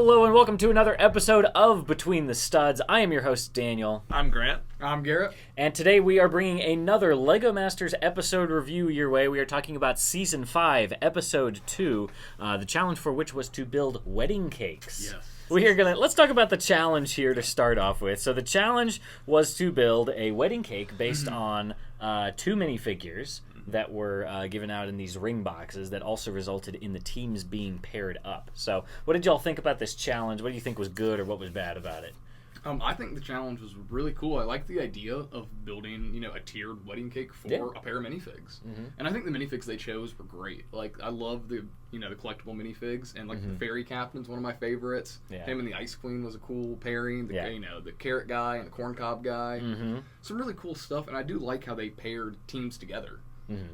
Hello and welcome to another episode of Between the Studs. I am your host, Daniel. I'm Grant. I'm Garrett. And today we are bringing another LEGO Masters episode review your way. We are talking about Season 5, Episode 2, the challenge for which was to build wedding cakes. Yes. Let's talk about the challenge here to start off with. So the challenge was to build a wedding cake based on two minifigures that were given out in these ring boxes that also resulted in the teams being paired up. So what did y'all think about this challenge? What do you think was good or what was bad about it? I think the challenge was really cool. I like the idea of building, a tiered wedding cake for a pair of minifigs. And I think the minifigs they chose were great. Like, I love the collectible minifigs, and like the fairy captain's one of my favorites. Yeah. Him and the ice queen was a cool pairing. The carrot guy and the corn cob guy. Some really cool stuff, and I do like how they paired teams together.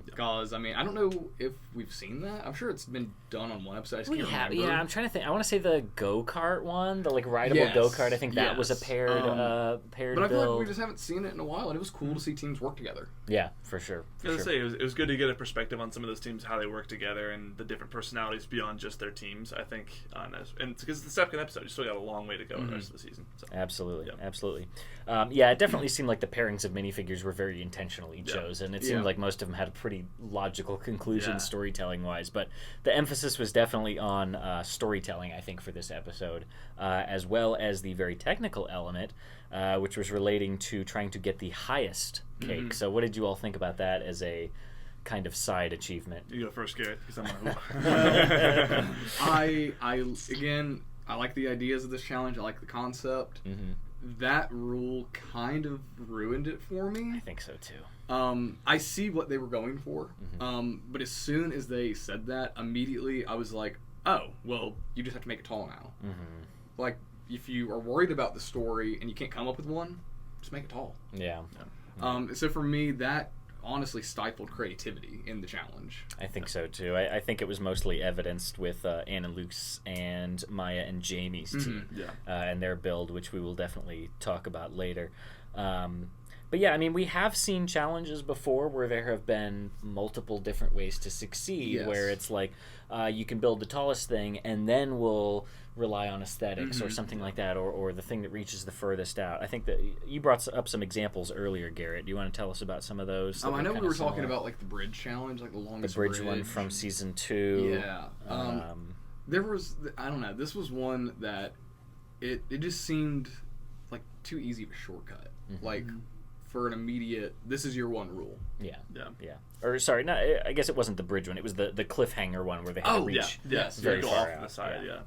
Because, I don't know if we've seen that. I'm sure it's been done on one episode. I just can't remember. Yeah, I'm trying to think. I want to say the go-kart one, the rideable go-kart. I think that was a paired But I feel like we just haven't seen it in a while, and it was cool to see teams work together. Yeah, for sure. I was going to say, it was good to get a perspective on some of those teams, how they work together, and the different personalities beyond just their teams, I think. And because it's the second episode, you still got a long way to go in the rest of the season. So. Absolutely. It definitely seemed like the pairings of minifigures were very intentionally chosen. It seemed like most of them had a pretty logical conclusion storytelling-wise, but the emphasis was definitely on storytelling, I think, for this episode, as well as the very technical element, which was relating to trying to get the highest cake. So what did you all think about that as a kind of side achievement? You go first, Garrett, because I'm I like the ideas of this challenge. I like the concept. That rule kind of ruined it for me. I think so too. I see what they were going for, but as soon as they said that, immediately I was like, oh, well, you just have to make it tall now. Like, if you are worried about the story and you can't come up with one, just make it tall. So for me, that honestly stifled creativity in the challenge. I think so too. I think it was mostly evidenced with Anna Luke's and Maya and Jamie's team and their build, which we will definitely talk about later. But yeah, we have seen challenges before where there have been multiple different ways to succeed, where it's like you can build the tallest thing and then we'll rely on aesthetics or something like that, or the thing that reaches the furthest out. I think that you brought up some examples earlier, Garrett. Do you want to tell us about some of those? I know we were talking about like the bridge challenge, like the longest bridge one from season 2. There was, I don't know, this was one that it just seemed like too easy of a shortcut. Like, for an immediate, this is your one rule. Yeah. Or sorry, no, I guess it wasn't the bridge one. It was the cliffhanger one where they had to reach very go far off out. The side. Yeah.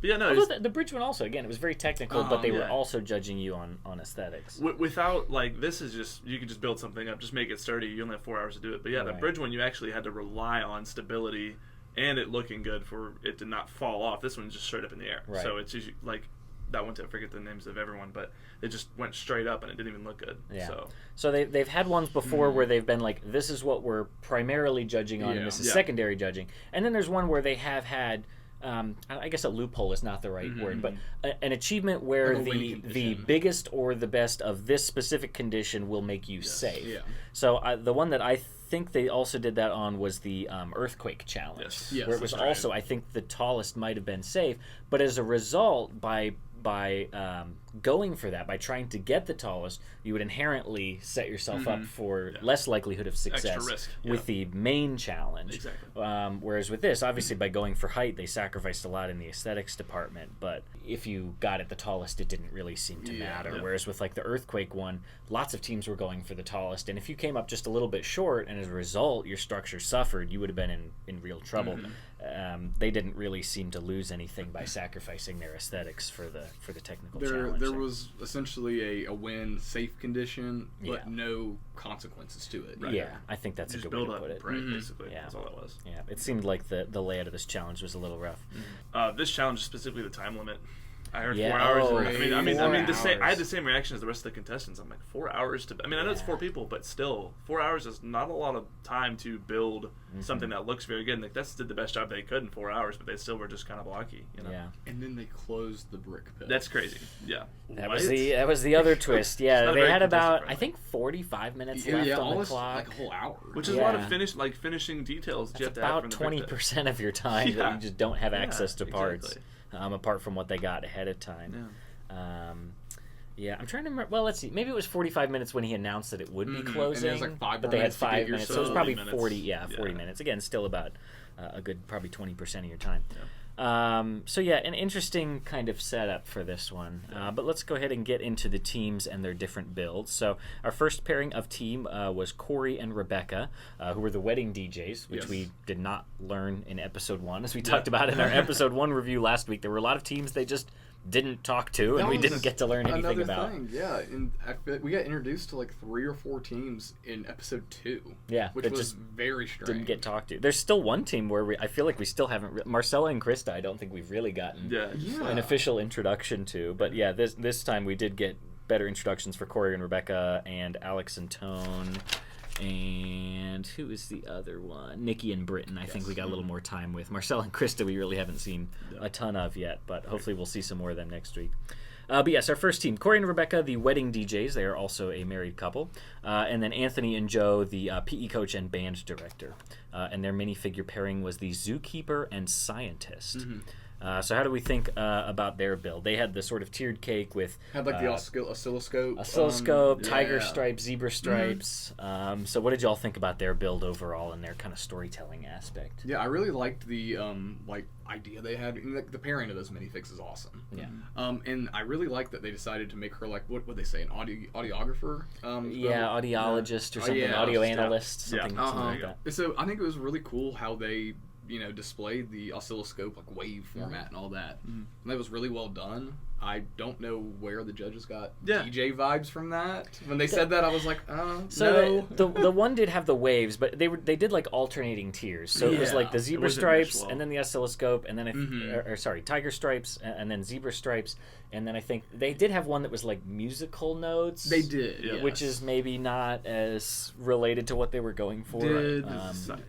But yeah, no. Although the bridge one also, again, it was very technical, but they were also judging you on aesthetics. Without, like, this is just, you can just build something up, just make it sturdy. You only have 4 hours to do it. But yeah, the bridge one, you actually had to rely on stability and it looking good for it to not fall off. This one's just straight up in the air. Right. So it's just like that one, I forget the names of everyone, but it just went straight up and it didn't even look good. Yeah. So they've had ones before where they've been like, this is what we're primarily judging on, and this is secondary judging. And then there's one where they have had, I guess a loophole is not the right word, but an achievement where the biggest or the best of this specific condition will make you safe. Yeah. So the one that I think they also did that on was the earthquake challenge, where it was also, I think the tallest might have been safe, but as a result, by going for that, by trying to get the tallest, you would inherently set yourself up for less likelihood of success with the main challenge. Exactly. Whereas with this, obviously by going for height, they sacrificed a lot in the aesthetics department, but if you got it the tallest, it didn't really seem to matter. Whereas with like the earthquake one, lots of teams were going for the tallest, and if you came up just a little bit short and as a result your structure suffered, you would have been in real trouble. They didn't really seem to lose anything by sacrificing their aesthetics for the technical challenge. There was essentially a win safe condition, but no consequences to it. Right? Yeah, I think that's a good way to put it. Basically, that's all that was. Yeah, it seemed like the layout of this challenge was a little rough. This challenge, specifically the time limit. I heard 4 hours. I had the same reaction as the rest of the contestants. I'm like, 4 hours to. I know it's 4 people, but still, 4 hours is not a lot of time to build something that looks very good. And like, that's did the best job they could in 4 hours, but they still were just kind of blocky. Yeah. And then they closed the brick pit. That's crazy. Yeah. That was the other twist. Yeah, they had about I think 45 minutes left on the clock. Like a whole hour. Which is a lot of finishing details. That's about 20% of your time that you just don't have access to parts. apart from what they got ahead of time. Yeah. Yeah, I'm trying to remember. Well, let's see. Maybe it was 45 minutes when he announced that it would be closing. And it was like 5 but more they had minutes to 5 get your minutes, so it was probably 40 40. minutes. Yeah, 40 minutes. Again, still about a good, probably 20% of your time. Yeah. So yeah, an interesting kind of setup for this one. But let's go ahead and get into the teams and their different builds. So our first pairing of team was Corey and Rebecca, who were the wedding DJs, which we did not learn in episode 1, as we talked about in our episode 1 review last week. There were a lot of teams they just didn't talk to, and we didn't get to learn anything about. Thing. Yeah, and I feel like we got introduced to like 3 or 4 teams in episode 2. Yeah, which was just very strange. Didn't get talked to. There's still one team where I feel like we still haven't. Marcella and Krista, I don't think we've really gotten an official introduction to. But yeah, this time we did get better introductions for Corey and Rebecca and Alex and Tone. And who is the other one? Nikki and Britton, I think we got a little more time with. Marcella and Krista we really haven't seen a ton of yet, but hopefully we'll see some more of them next week. But yes, our first team, Corey and Rebecca, the wedding DJs. They are also a married couple. And then Anthony and Joe, the PE coach and band director. And their minifigure pairing was the Zookeeper and Scientist. Mm-hmm. So how do we think about their build? They had the sort of tiered cake with... Had like the oscilloscope. Tiger stripes, zebra stripes. Mm-hmm. So what did y'all think about their build overall and their kind of storytelling aspect? Yeah, I really liked the idea they had. And the pairing of those minifigs is awesome. Yeah. And I really like that they decided to make her like, what would they say, an audiographer? Audiologist or something, audio analyst, something like that. So I think it was really cool how they... displayed the oscilloscope like wave format and all that. And that was really well done. I don't know where the judges got DJ vibes from that. When they said that, I was like, so no. The one did have the waves, but they did like alternating tiers. So it was like the zebra stripes and then the oscilloscope and then tiger stripes and then zebra stripes. And then I think they did have one that was like musical notes. They did, which is maybe not as related to what they were going for. Did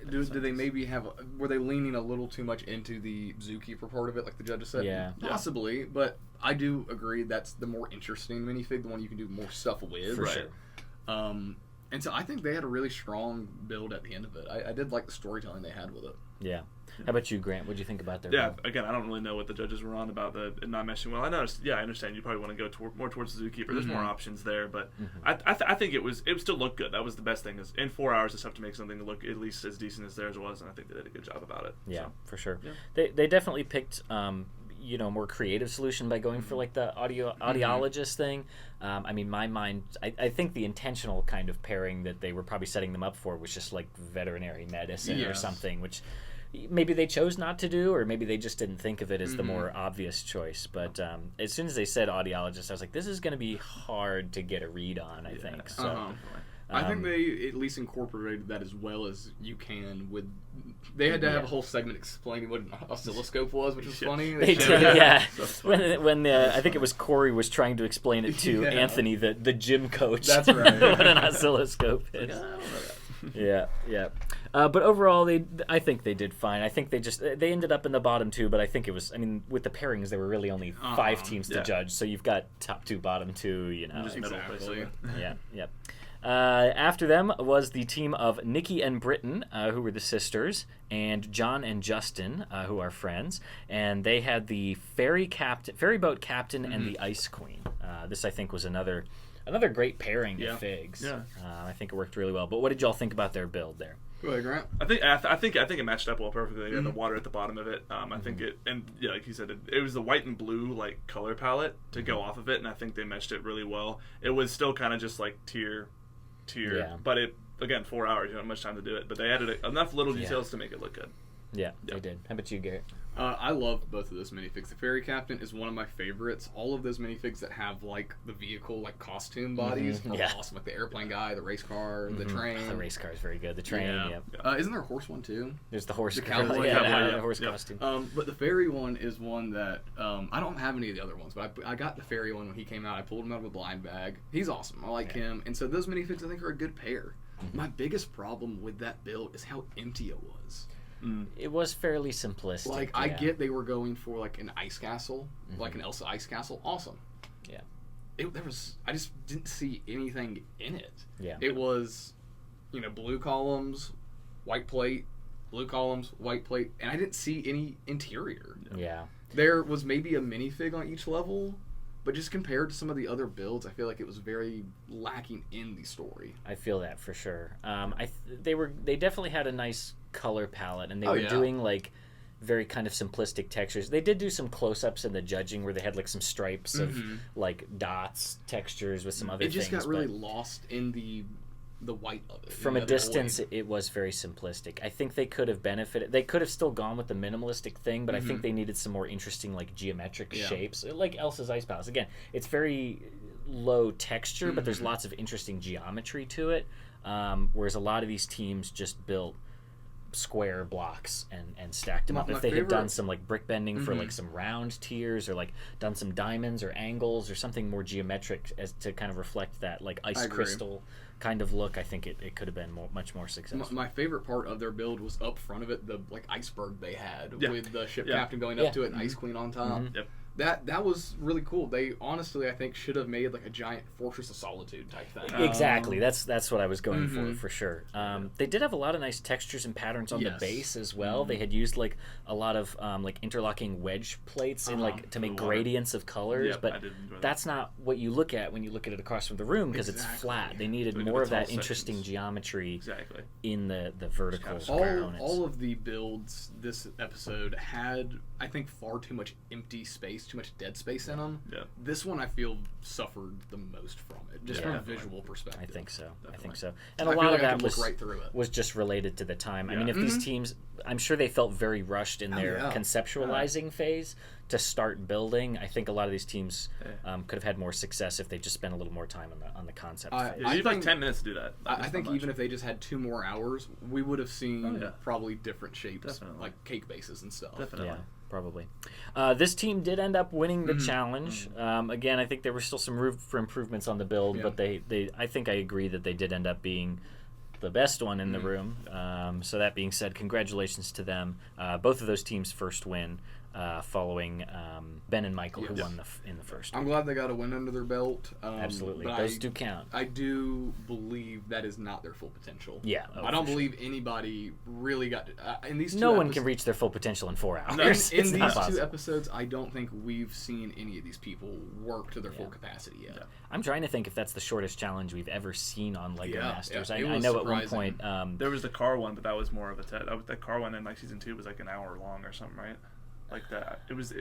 they maybe have? Were they leaning a little too much into the Zookeeper part of it, like the judges said? Yeah, possibly. But I do agree that's the more interesting minifig, the one you can do more stuff with. For sure. And so I think they had a really strong build at the end of it. I did like the storytelling they had with it. Yeah. How about you, Grant? What did you think about their build? Again, I don't really know what the judges were on about the not meshing well. I understand you probably want to go more towards the Zookeeper. There's more options there, but I think it still looked good. That was the best thing. Is in 4 hours, it's tough to make something look at least as decent as theirs was, and I think they did a good job about it. Yeah, so. For sure. Yeah. They definitely picked more creative solution by going for like the audiologist thing. I mean, my mind, I think the intentional kind of pairing that they were probably setting them up for was just like veterinary medicine or something, which maybe they chose not to do, or maybe they just didn't think of it as the more obvious choice. But as soon as they said audiologist, I was like, this is going to be hard to get a read on, I think. So. I think they at least incorporated that as well as you can with... They had to have a whole segment explaining what an oscilloscope was, which was funny. They did, yeah. When I think it was Corey was trying to explain it to Anthony, the gym coach. That's right. What an oscilloscope is. Yeah. But overall, I think they did fine. I think they ended up in the bottom 2, but I think it was, with the pairings, there were really only 5 teams to judge, so you've got top 2, bottom 2, Just middle, basically. Yep. After them was the team of Nikki and Britton, who were the sisters, and John and Justin, who are friends, and they had the ferry boat captain and the ice queen. This, I think, was another great pairing of figs. Yeah. I think it worked really well. But what did y'all think about their build there? Go ahead, Grant. I think it matched up well perfectly. They had the water at the bottom of it. I think like you said, it was the white and blue like color palette to go off of it, and I think they matched it really well. It was still kind of just like tier, but it again 4 hours. You don't have much time to do it, but they added enough little details to make it look good. Yeah, they did. How about you, Garrett? I love both of those minifigs. The Ferry Captain is one of my favorites. All of those minifigs that have like the vehicle, like costume bodies, are awesome. Like the airplane guy, the race car, the train. The race car is very good. The train, Isn't there a horse one too? There's the horse. The cowboy, the horse costume. But the ferry one is one that I don't have any of the other ones, but I got the ferry one when he came out. I pulled him out of a blind bag. He's awesome. I like him, and so those minifigs I think are a good pair. My biggest problem with that build is how empty it was. It was fairly simplistic. Like, I get they were going for, like, an ice castle, like an Elsa ice castle. Awesome. Yeah. I just didn't see anything in it. Yeah. It was, blue columns, white plate, blue columns, white plate, and I didn't see any interior. Yeah. There was maybe a minifig on each level, but just compared to some of the other builds, I feel like it was very lacking in the story. I feel that for sure. They definitely had a nice color palette, and they were doing like very kind of simplistic textures. They did do some close-ups in the judging where they had like some stripes of like dots, textures with some other things. It just got really lost in the white of it. From a distance, it was very simplistic. I think they could have benefited. They could have still gone with the minimalistic thing, but I think they needed some more interesting like geometric shapes, like Elsa's Ice Palace. Again, it's very low texture, but there's lots of interesting geometry to it. Whereas a lot of these teams just built square blocks and stacked them up. If they had done some like brick bending for like some round tiers, or like done some diamonds or angles or something more geometric as to kind of reflect that like ice crystal kind of look, I think it could have been much more successful. My favorite part of their build was up front of it, the like iceberg they had with the ship captain going up to it and Ice Queen on top. Yep. That was really cool. They honestly, I think, should have made like a giant Fortress of Solitude type thing. Exactly. That's what I was going for sure. They did have a lot of nice textures and patterns on the base as well. They had used like a lot of like interlocking wedge plates in like to make gradients of colors, but that's not what you look at when you look at it across from the room, because it's flat. They needed more of that interesting geometry in the vertical components. All of the builds this episode had, I think, far too much empty space, too much dead space in them. Yeah. This one I feel suffered the most from it, just from a visual perspective. I think so. Definitely. I think so. And a lot of that was just related to the time. I mean, if these teams, I'm sure they felt very rushed in their conceptualizing phase to start building. I think a lot of these teams could have had more success if they just spent a little more time on the concept phase. You need like 10 minutes to do that. I think even if they just had 2 more hours, we would have seen probably different shapes, like cake bases and stuff. Definitely. Yeah. Probably. This team did end up winning the challenge. Again, I think there was still some room for improvements on the build, but I think I agree that they did end up being the best one in the room. So that being said, congratulations to them. Both of those teams' first win, following Ben and Michael, who won in the first. I'm glad they got a win under their belt. Absolutely, those do count. I do believe that is not their full potential. Yeah, I don't believe anybody really got in these. No one can reach their full potential in 4 hours. No, in these 2 episodes, I don't think we've seen any of these people work to their full capacity yet. Yeah. I'm trying to think if that's the shortest challenge we've ever seen on Lego Masters. Yeah, I know surprising. At one point there was the car one, but that was more of a the car one in like season 2 was like an hour long or something, right? Like that. It was.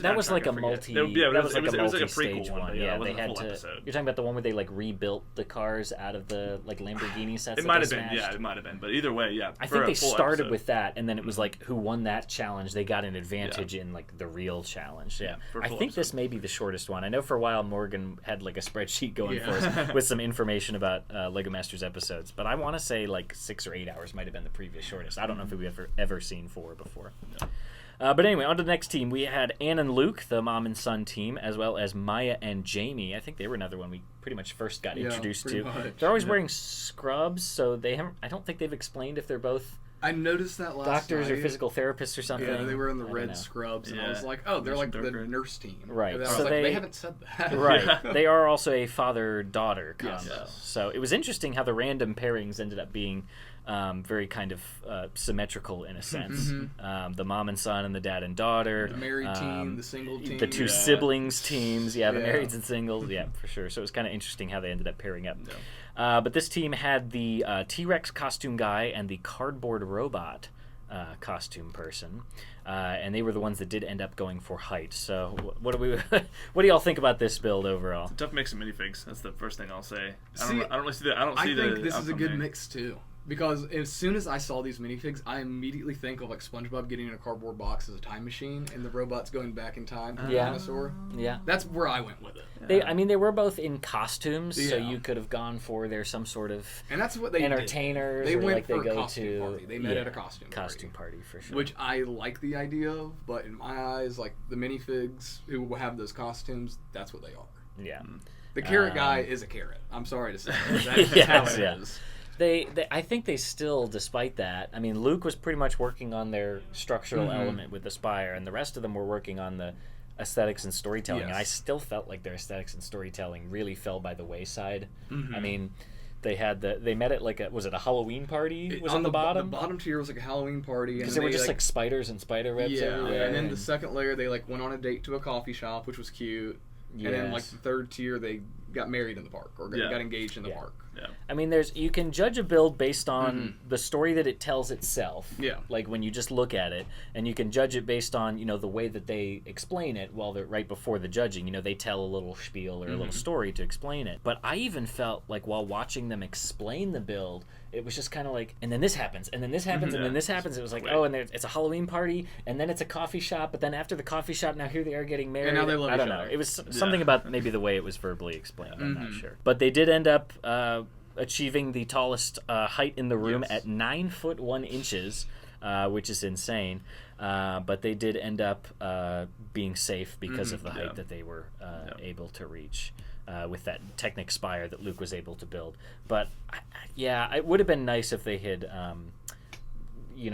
That was like a multi. It was like a multi-stage one. Yeah, they had to. Episode. You're talking about the one where they like rebuilt the cars out of the like Lamborghini sets. It might have been. Yeah, it might have been. But either way, yeah. I think they started with that, and then it was like who won that challenge. They got an advantage in like the real challenge. Yeah. I think this may be the shortest one. I know for a while Morgan had like a spreadsheet going for us with some information about Lego Masters episodes, but I want to say like 6 or 8 hours might have been the previous shortest. I don't know if we've ever seen 4 before. No. But anyway, on to the next team. We had Anne and Luke, the mom and son team, as well as Maya and Jamie. I think they were another one we pretty much first got introduced to. Much. They're always wearing scrubs, so they haven't. I don't think they've explained if they're both. I noticed that last doctors night. Or physical therapists or something. Yeah, they were in the red scrubs, and I was like, oh, they're like the nurse team. Right. And I was like, they haven't said that. Right. They are also a father-daughter combo. Yes. So it was interesting how the random pairings ended up being very kind of symmetrical in a sense. The mom and son and the dad and daughter. The married team, the single team. The 2 siblings teams. Yeah, the marrieds and singles. Yeah, for sure. So it was kind of interesting how they ended up pairing up. But this team had the T-Rex costume guy and the cardboard robot costume person, and they were the ones that did end up going for height. So what do y'all think about this build overall? It's a tough mix of minifigs. That's the first thing I'll say. I don't really see I think this is a good mix too. Because as soon as I saw these minifigs, I immediately think of like SpongeBob getting in a cardboard box as a time machine, and the robots going back in time to the dinosaur. Yeah, that's where I went with it. They were both in costumes, so you could have gone for their some sort of and that's what they entertainers. Did. They went like for they a go costume to party. They met at a costume party for sure. Which I like the idea of, but in my eyes, like the minifigs who have those costumes, that's what they are. Yeah, the carrot guy is a carrot. I'm sorry to say, that's how it is. I think they still, despite that, I mean, Luke was pretty much working on their structural element with the spire, and the rest of them were working on the aesthetics and storytelling. And I still felt like their aesthetics and storytelling really fell by the wayside. I mean, they met at like was it a Halloween party? Was on the bottom? The bottom tier was like a Halloween party, because there were just like spiders and spider webs everywhere. And then the second layer, they like went on a date to a coffee shop, which was cute. Yes. And then like the third tier, they got married in the park or got engaged in the park. Yeah. I mean, you can judge a build based on the story that it tells itself. Yeah. Like when you just look at it, and you can judge it based on the way that they explain it while they're right before the judging. They tell a little spiel or a little story to explain it. But I even felt like while watching them explain the build, it was just kind of like, and then this happens, and then this happens, and then this happens. It was like, and it's a Halloween party, and then it's a coffee shop, but then after the coffee shop, now here they are getting married. And now they love each other. I don't know. It was something about maybe the way it was verbally explained. I'm not sure. But they did end up achieving the tallest height in the room at 9 foot 1 inches, which is insane. But they did end up being safe because of the height that they were able to reach. With that Technic spire that Luke was able to build. But it would have been nice if they had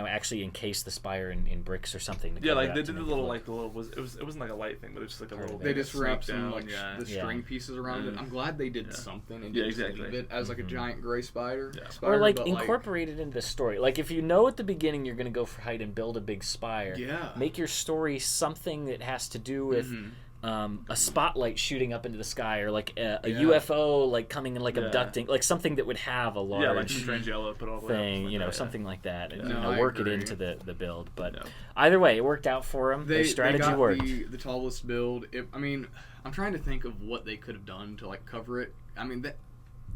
actually encased the spire in bricks or something. Yeah, like they did the little it wasn't like a light thing, but it was just like a little. They just wrapped some the string pieces around it. I'm glad they did something and didn't just leave it as like a giant gray spider. Or like incorporate it into the story. Like if you know at the beginning you're going to go for height and build a big spire. Yeah. Make your story something that has to do with. A spotlight shooting up into the sky, or like a UFO like coming and like abducting, like something that would have a large like Strange Yellow put all the thing, something like that, and work it into the build. But either way, it worked out for them. Their strategy worked. The tallest build. I'm trying to think of what they could have done to like cover it. I mean,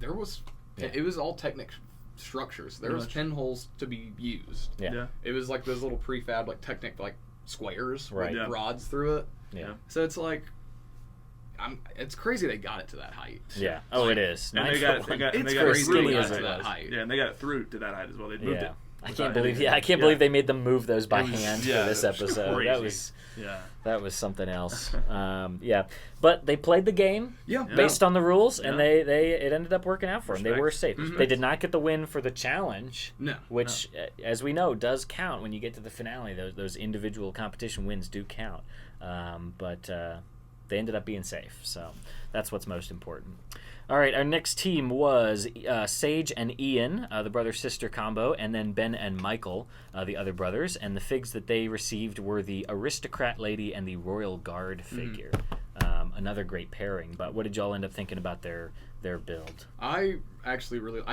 there was it was all Technic structures. There was pinholes to be used. Yeah. It was like those little prefab like Technic like squares with rods through it. Yeah. So it's like, it's crazy they got it to that height. Yeah. Oh, it is. And they got it's crazy they got it to that height. Yeah, and they got it through to that height as well. They moved it. I can't believe they made them move those by hand for this episode. Crazy. That was something else. But they played the game based on the rules, and it ended up working out for them. They were safe. They did not get the win for the challenge, which, as we know, does count when you get to the finale. Those individual competition wins do count, but they ended up being safe. So that's what's most important. All right, our next team was Sage and Ian, the brother-sister combo, and then Ben and Michael, the other brothers. And the figs that they received were the aristocrat lady and the royal guard figure. Another great pairing. But what did y'all end up thinking about their build? I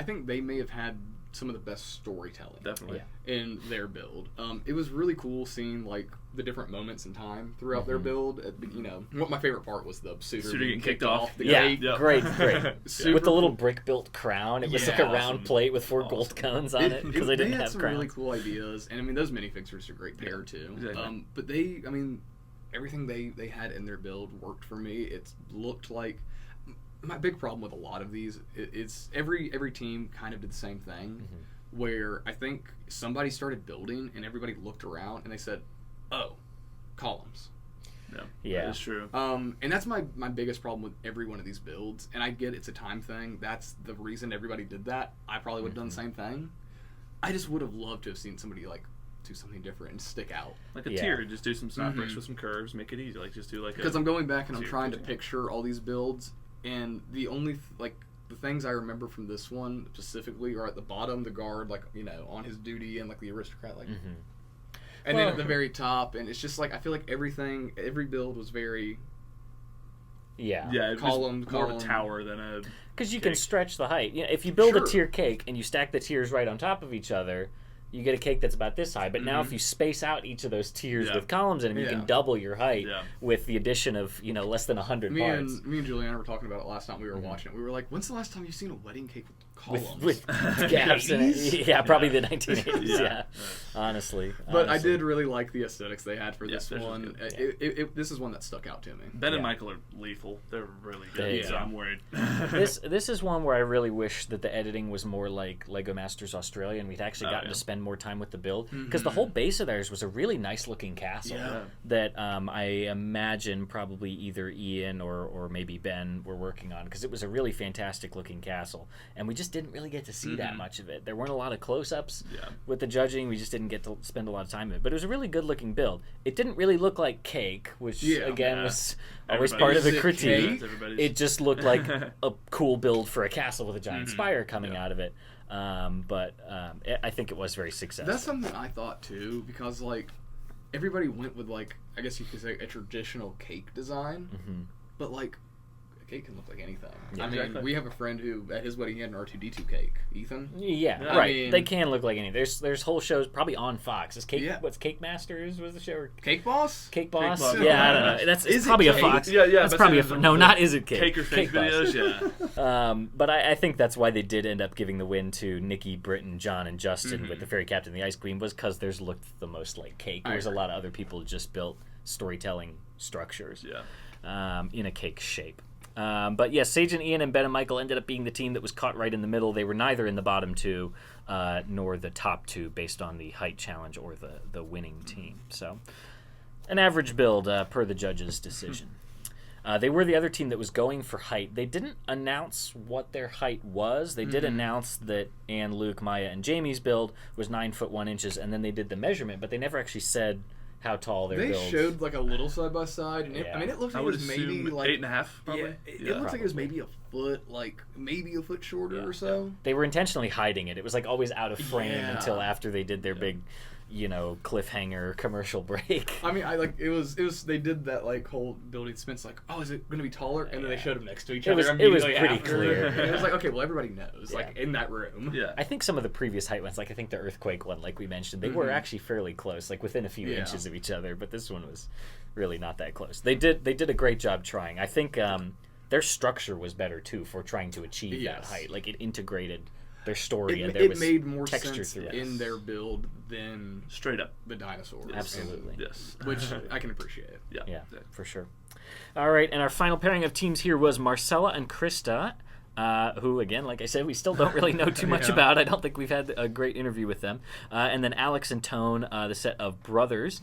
think they may have had some of the best storytelling in their build. It was really cool seeing like the different moments in time throughout their build. What my favorite part was the suitor getting kicked off. Great. With the little brick built crown. It was like a round plate with 4 gold cones on it because they didn't have some crowns. Really cool ideas, and I mean those minifigs are just a great pair too. Exactly. But everything they had in their build worked for me. It looked like. My big problem with a lot of these is every team kind of did the same thing, where I think somebody started building and everybody looked around and they said, "Oh, columns." Yeah, that's true. And that's my biggest problem with every one of these builds. And I get it's a time thing. That's the reason everybody did that. I probably would have done the same thing. I just would have loved to have seen somebody like do something different and stick out. Like a tier, just do some snap bricks with some curves, make it easy. Like just do like because I'm going back and I'm trying to picture all these builds. And the only the things I remember from this one specifically are at the bottom, the guard on his duty, and like the aristocrat and then at the very top, and it's just like I feel like every build was very column more of a tower than a because you can stretch the height. If you build a tier cake and you stack the tiers right on top of each other, you get a cake that's about this high. But now if you space out each of those tiers with columns in them, you can double your height with the addition of less than 100 parts. Me and Juliana were talking about it last night. We were watching it. We were like, when's the last time you've seen a wedding cake with columns? With gaps in it. Yeah, probably the 1980s. Honestly. But I did really like the aesthetics they had for this one. This is one that stuck out to me. Ben and Michael are lethal. They're really good. So I'm worried. This is one where I really wish that the editing was more like Lego Masters Australia, and we'd actually gotten to spend spend more time with the build, because the whole base of theirs was a really nice looking castle that I imagine probably either Ian or maybe Ben were working on, because it was a really fantastic looking castle, and we just didn't really get to see that much of it. There weren't a lot of close-ups with the judging. We just didn't get to spend a lot of time in it, but it was a really good looking build. It didn't really look like cake, which again was always part of the critique. It just looked like a cool build for a castle with a giant spire coming out of it. But I think it was very successful. That's something I thought too, because like everybody went with like, I guess you could say, a traditional cake design, but like a cake can look like anything. Yeah, I mean, we have a friend who at his wedding he had an R2-D2 cake. Ethan. Yeah, right. I mean, they can look like anything. There's whole shows probably on Fox. Is Cake what's Cake Masters was the show? Or Cake Boss? Cake Boss? Yeah, I don't know. It's probably a Fox. Yeah. That's probably no, not Is It Cake? Cake or Fake videos, But I think that's why they did end up giving the win to Nikki, Britton, John, and Justin with the Fairy Captain and the Ice Queen, was because theirs looked the most like cake. There's a lot of other people who just built storytelling structures in a cake shape. But yes, Sage and Ian and Ben and Michael ended up being the team that was caught right in the middle. They were neither in the bottom two nor the top two based on the height challenge or the winning team. So an average build per the judges' decision. They were the other team that was going for height. They didn't announce what their height was. They did announce that Anne, Luke, Maya, and Jamie's build was 9 foot 1 inches, and then they did the measurement, but they never actually said how tall their builds. They showed like a little side by side, and I mean, it looks like it was maybe like 8.5, probably. It looks like it was maybe a foot, like maybe a foot shorter or so. They were intentionally hiding it. It was like always out of frame until after they did their big, cliffhanger commercial break. I mean, it was they did that like whole building spins like, oh, is it going to be taller? And then they showed them next to each other. It was pretty clear. And it was like, okay, well, everybody knows, like in that room. Yeah. I think some of the previous height ones, like I think the earthquake one, like we mentioned, they were actually fairly close, like within a few inches of each other. But this one was really not that close. They did a great job trying. I think their structure was better too for trying to achieve that height. Like it integrated their story, and there was made more texture sense through it. in their build than straight up the dinosaurs. Absolutely. Yes. Which I can appreciate. Yeah, for sure. All right, and our final pairing of teams here was Marcella and Krista, who, again, like I said, we still don't really know too much about. I don't think we've had a great interview with them. And then Alex and Tone, the set of brothers,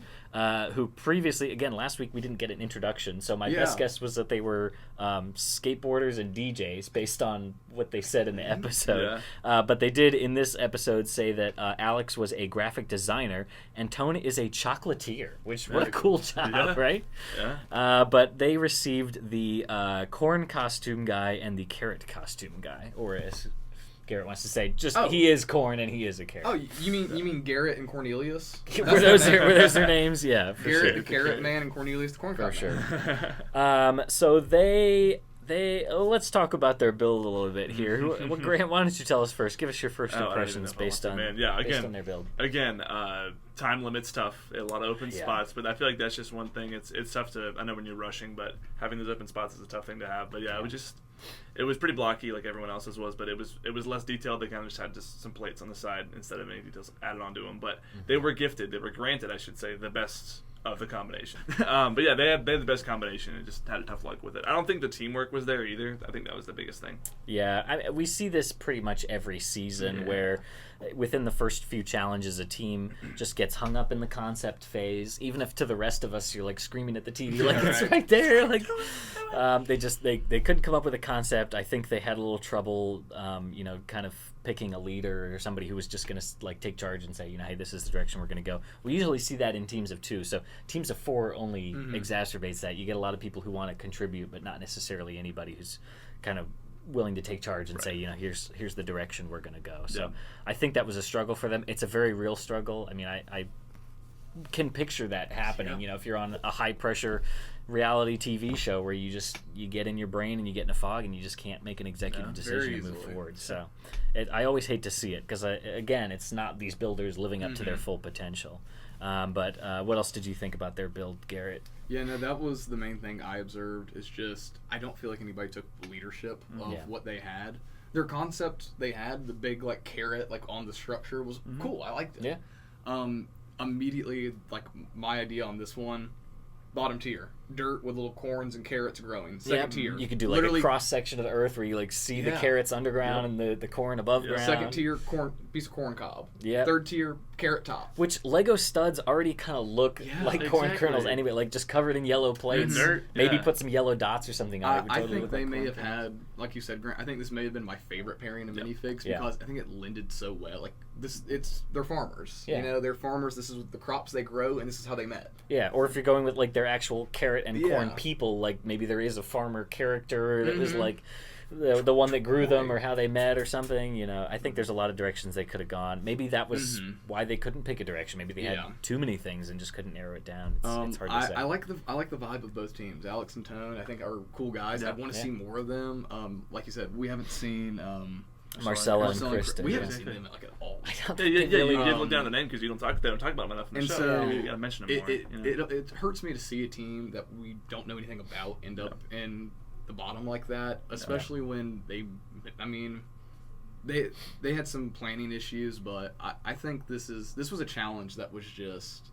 who previously, again, last week we didn't get an introduction, so my best guess was that they were skateboarders and DJs based on what they said in the episode. But they did, in this episode, say that Alex was a graphic designer and Tone is a chocolatier, which, what a cool job, right? Yeah. But they received the corn costume guy and the carrot costume guy, or as Garrett wants to say, he is corn and he is a carrot. Oh, you mean Garrett and Cornelius? Were those their names? Yeah, for Garrett sure. the Carrot Man and Cornelius the Corn Cob For Man. sure. So they let's talk about their build a little bit here. Grant, why don't you tell us first? Give us your first impressions based on their build. Again, time limit's tough. A lot of open spots, but I feel like that's just one thing. It's tough to. I know when you're rushing, but having those open spots is a tough thing to have. But it was pretty blocky like everyone else's was, but it was less detailed. They kind of just had some plates on the side instead of any details added onto them. But they were granted, I should say, the best of the combination. But yeah, they had the best combination and just had a tough luck with it. I don't think the teamwork was there either. I think that was the biggest thing. Yeah, we see this pretty much every season where within the first few challenges a team just gets hung up in the concept phase, even if to the rest of us you're like screaming at the TV like it's right there. Like they couldn't come up with a concept. I think they had a little trouble kind of picking a leader or somebody who was just going to like take charge and say, hey, this is the direction we're going to go. We usually see that in teams of 2. So teams of 4 only exacerbates that. You get a lot of people who want to contribute, but not necessarily anybody who's kind of willing to take charge and say, here's the direction we're going to go. So I think that was a struggle for them. It's a very real struggle. I mean, I can picture that happening. If you're on a high pressure reality TV show where you get in your brain and you get in a fog and you just can't make an executive decision to move forward. So I always hate to see it because again, it's not these builders living up to their full potential. But what else did you think about their build, Garrett? Yeah, no, that was the main thing I observed. Is just I don't feel like anybody took leadership of what they had. Their concept they had, the big like carrot like on the structure was cool. I liked it. Yeah. Immediately, like my idea on this one, bottom tier. dirt with little corns and carrots growing. Second tier. You could do like a cross section of the earth where you like see the carrots underground and the corn above ground. Second tier, piece of corn cob. Yeah. Third tier, carrot top. Which Lego studs already kind of look like corn kernels anyway, like just covered in yellow plates. Dirt. Maybe put some yellow dots or something on it. I think they may have had, like you said, Grant. I think this may have been my favorite pairing of minifigs because I think it blended so well. Like they're farmers. Yeah. You know, they're farmers. This is the crops they grow, and this is how they met. Yeah, or if you're going with like their actual carrot and corn people, like maybe there is a farmer character that was like the one that grew them or how they met or something. You know, I think there's a lot of directions they could have gone. Maybe that was why they couldn't pick a direction. Maybe they had too many things and just couldn't narrow it down. It's hard to say. I like the vibe of both teams. Alex and Tone, I think, are cool guys. I want to see more of them. Like you said, we haven't seen Marcella and Kristen. We haven't seen them like at all. You did look down the name because they don't talk about them enough in the show. So you gotta mention them more. It hurts me to see a team that we don't know anything about end up in the bottom like that, especially when they had some planning issues, but I think this was a challenge that was just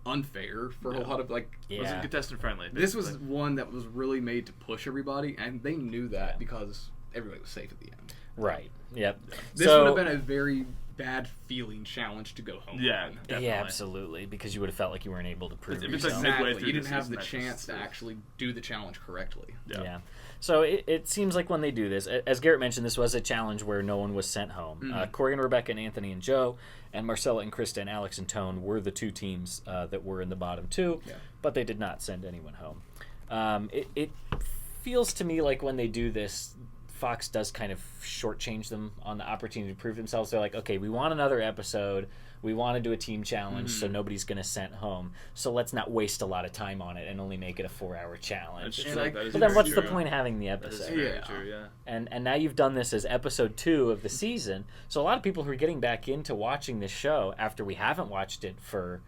unfair for a lot of It wasn't contestant friendly. This was one that was really made to push everybody, and they knew that because everybody was safe at the end. Right. Yep. This would have been a very bad feeling challenge to go home. Yeah, on. definitely. Yeah, absolutely, because you would have felt like you weren't able to prove If yourself. it's like midway Exactly. through You didn't the have the season, chance to actually do the challenge correctly. Yeah. So it seems like when they do this, as Garrett mentioned, this was a challenge where no one was sent home. Corey and Rebecca and Anthony and Joe, and Marcella and Krista and Alex and Tone were the two teams that were in the bottom two, but they did not send anyone home. It feels to me like when they do this, Fox does kind of shortchange them on the opportunity to prove themselves. They're like, okay, we want another episode. We want to do a team challenge, so nobody's going to send home. So let's not waste a lot of time on it and only make it a 4-hour challenge. But then what's the point of having the episode? True. And now you've done this as episode 2 of the season. So a lot of people who are getting back into watching this show after we haven't watched it for...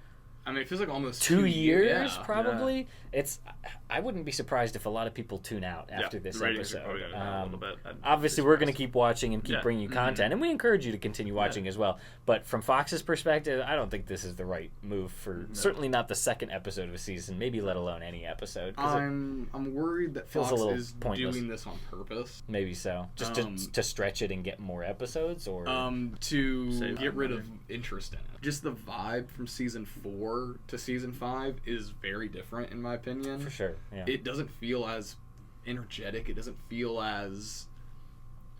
it feels like almost 2 years, probably. Yeah. I wouldn't be surprised if a lot of people tune out after this episode. A little bit. Obviously, we're going to keep watching and keep bringing you content, and we encourage you to continue watching as well. But from Fox's perspective, I don't think this is the right move for certainly not the second episode of a season, maybe let alone any episode. I'm worried that Fox is pointless. doing this on purpose. Maybe so, just to stretch it and get more episodes, or to get rid of interest in it. Just the vibe from season 4 to season 5 is very different, in my opinion. For sure. Yeah. It doesn't feel as energetic. It doesn't feel as...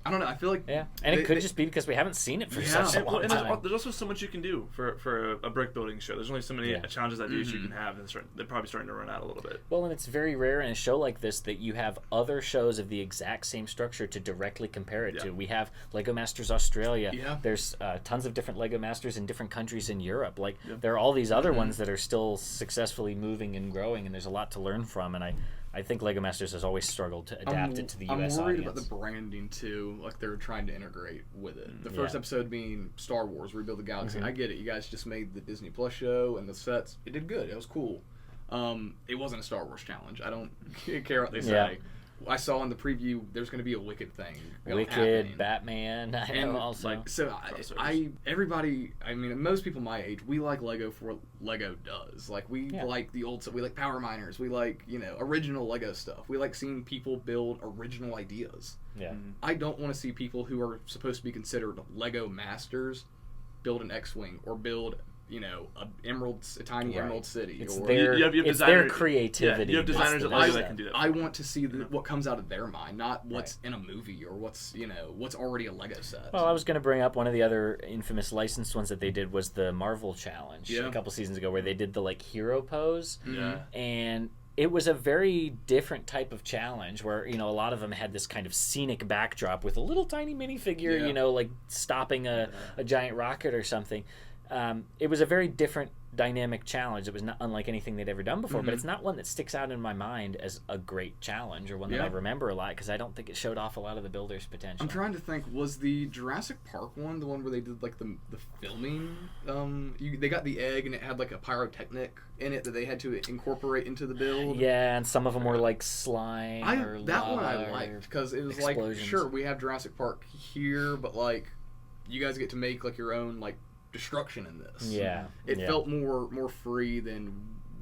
I don't know. I feel like... Yeah, and it could just be because we haven't seen it for such a long time. There's also so much you can do for a brick building show. There's only so many challenges that you can have, and they're probably starting to run out a little bit. Well, and it's very rare in a show like this that you have other shows of the exact same structure to directly compare it to. We have Lego Masters Australia. Yeah. There's tons of different Lego Masters in different countries in Europe. Like, there are all these other ones that are still successfully moving and growing, and there's a lot to learn from, and I think Lego Masters has always struggled to adapt it to the U.S. audience. I'm worried about the branding, too, like they're trying to integrate with it. The first episode being Star Wars, Rebuild the Galaxy. I get it. You guys just made the Disney Plus show and the sets. It did good. It was cool. It wasn't a Star Wars challenge. I don't care what they say. I saw in the preview there's going to be a Wicked thing. Wicked, Batman. I know also. Everybody, most people my age, we like Lego for what Lego does. Like, we like the old stuff. We like Power Miners. We like, original Lego stuff. We like seeing people build original ideas. Yeah. I don't want to see people who are supposed to be considered Lego masters build an X-Wing or build a tiny emerald city. It's or their creativity. You have designers at Lego that can do that. I want to see what comes out of their mind, not what's in a movie or what's already a Lego set. Well, I was going to bring up one of the other infamous licensed ones that they did was the Marvel Challenge a couple seasons ago, where they did the hero pose. Yeah. And it was a very different type of challenge where, a lot of them had this kind of scenic backdrop with a little tiny minifigure, like stopping a giant rocket or something. It was a very different dynamic challenge. It was not unlike anything they'd ever done before, but it's not one that sticks out in my mind as a great challenge or one that I remember a lot, because I don't think it showed off a lot of the builders' potential. I'm trying to think, was the Jurassic Park one the one where they did like the filming? They got the egg and it had like a pyrotechnic in it that they had to incorporate into the build. Yeah, and some of them were like slime or that lava one I liked, because it was explosions. Like, sure, we have Jurassic Park here, but like you guys get to make like your own like destruction in this. Yeah. It felt more free than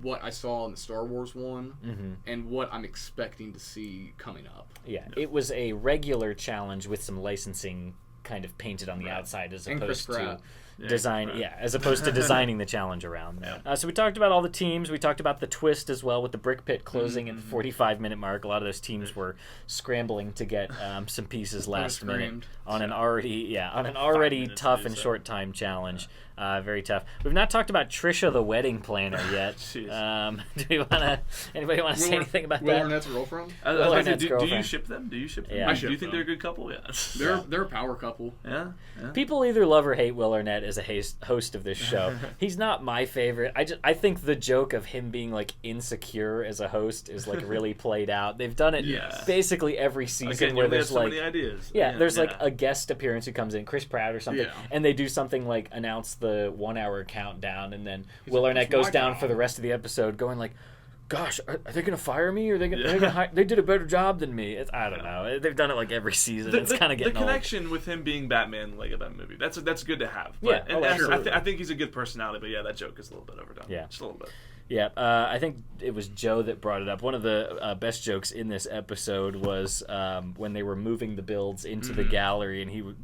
what I saw in the Star Wars one and what I'm expecting to see coming up. Yeah, it was a regular challenge with some licensing kind of painted on the outside as opposed to as opposed to designing the challenge around that. So we talked about all the teams. We talked about the twist as well with the brick pit closing at the 45-minute mark. A lot of those teams were scrambling to get some pieces last minute on an already tough and short time challenge. Very tough. We've not talked about Trisha the wedding planner yet. Anybody want to say anything about Will that? Arnett's girlfriend? Do you ship them? Do you ship them? Yeah. Do you think they're a good couple? Yeah. They're a power couple. Yeah. People either love or hate Will Arnett as a host of this show. He's not my favorite. I think the joke of him being like insecure as a host is like really played out. They've done it basically every season where there's so many ideas. There's like a guest appearance who comes in, Chris Pratt or something, and they do something like announce the 1 hour countdown, and then Will Arnett goes down for the rest of the episode going like, gosh, are they going to fire me? Or are they going to hire? They did a better job than me. I don't know. They've done it like every season. It's kind of getting the connection with him being Batman, like that movie. That's good to have. But, I think he's a good personality. But that joke is a little bit overdone. Yeah, just a little bit. Yeah, I think it was Joe that brought it up. One of the best jokes in this episode was when they were moving the builds into the gallery, and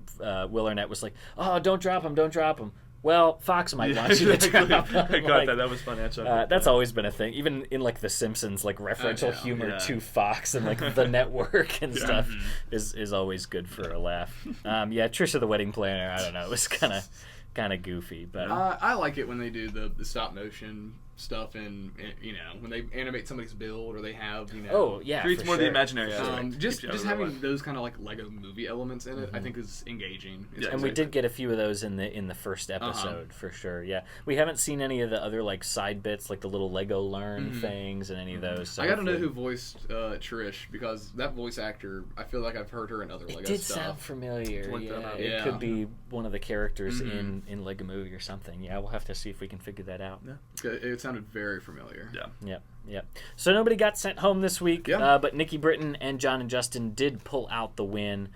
Will Arnett was like, "Oh, don't drop him, don't drop him." Well, Fox might want you to drop him. I got that. That was funny. That's always been a thing, even in like The Simpsons, like referential humor to Fox and like the network and stuff is always good for a laugh. Trisha the wedding planner. I don't know. It was kind of goofy, but I like it when they do the stop motion stuff, and when they animate somebody's build, or they have creates more the imaginary aspect. Just having those kind of like Lego movie elements in it, I think is engaging. And we did get a few of those in the first episode for sure. Yeah, we haven't seen any of the other like side bits, like the little Lego Learn things and any of those. So I got to know who voiced Trish, because that voice actor, I feel like I've heard her in other Lego stuff. It did sound familiar. It could be one of the characters in Lego Movie or something. Yeah, we'll have to see if we can figure that out. Yeah. It sounded very familiar. Yeah. So nobody got sent home this week, but Nikki Britton and John and Justin did pull out the win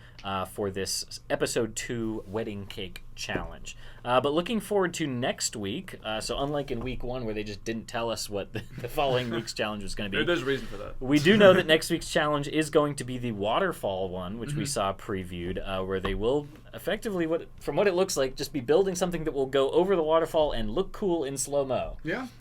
for this episode 2 wedding cake challenge. But looking forward to next week. So unlike in week 1 where they just didn't tell us what the following week's challenge was going to be. There's a reason for that. We do know that next week's challenge is going to be the waterfall one, which we saw previewed, where they will effectively, from what it looks like, just be building something that will go over the waterfall and look cool in slow-mo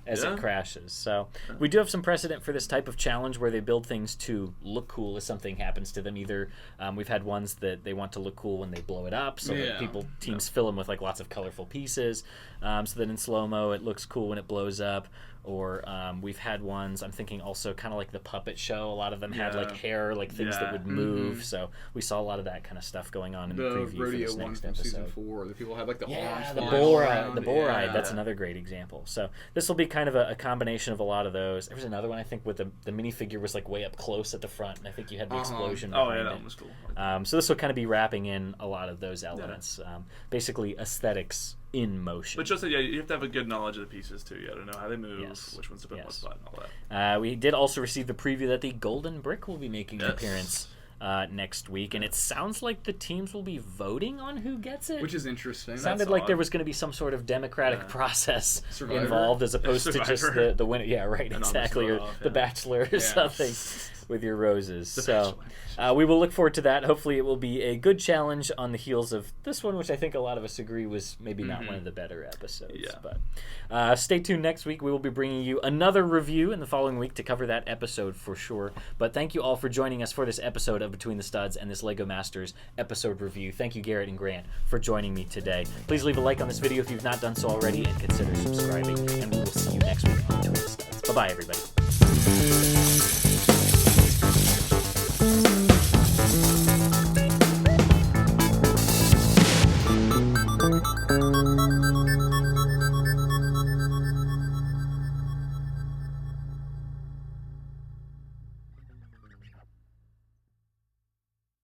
as it crashes. So we do have some precedent for this type of challenge where they build things to look cool as something happens to them. Either we've had ones that they want to look cool when they blow it up, so that teams fill them with like lots of colorful pieces, so that in slow-mo it looks cool when it blows up. Or we've had ones, I'm thinking also kind of like the puppet show. A lot of them had like hair, like things that would move. So we saw a lot of that kind of stuff going on in the preview for this next episode. Season 4, the people had like the arms. The boride. That's another great example. So this will be kind of a combination of a lot of those. There was another one I think with the minifigure was like way up close at the front, and I think you had the explosion. That one was cool. So this will kind of be wrapping in a lot of those elements. Basically aesthetics in motion. But just you have to have a good knowledge of the pieces too. You got to know how they move, which ones to put in what spot, and all that. We did also receive the preview that the Golden Brick will be making an appearance next week, and it sounds like the teams will be voting on who gets it, which is interesting. Sounded like there was going to be some sort of democratic process involved, as opposed to just the winner. Yeah, right, exactly, or the Bachelor or something with your roses. So we will look forward to that. Hopefully it will be a good challenge on the heels of this one, which I think a lot of us agree was maybe not one of the better episodes. But stay tuned next week. We will be bringing you another review in the following week to cover that episode for sure. But thank you all for joining us for this episode of Between the Studs and this LEGO Masters episode review. Thank you, Garrett and Grant, for joining me today. Please leave a like on this video if you've not done so already, and consider subscribing. And we will see you next week on Between the Studs. Bye-bye, everybody.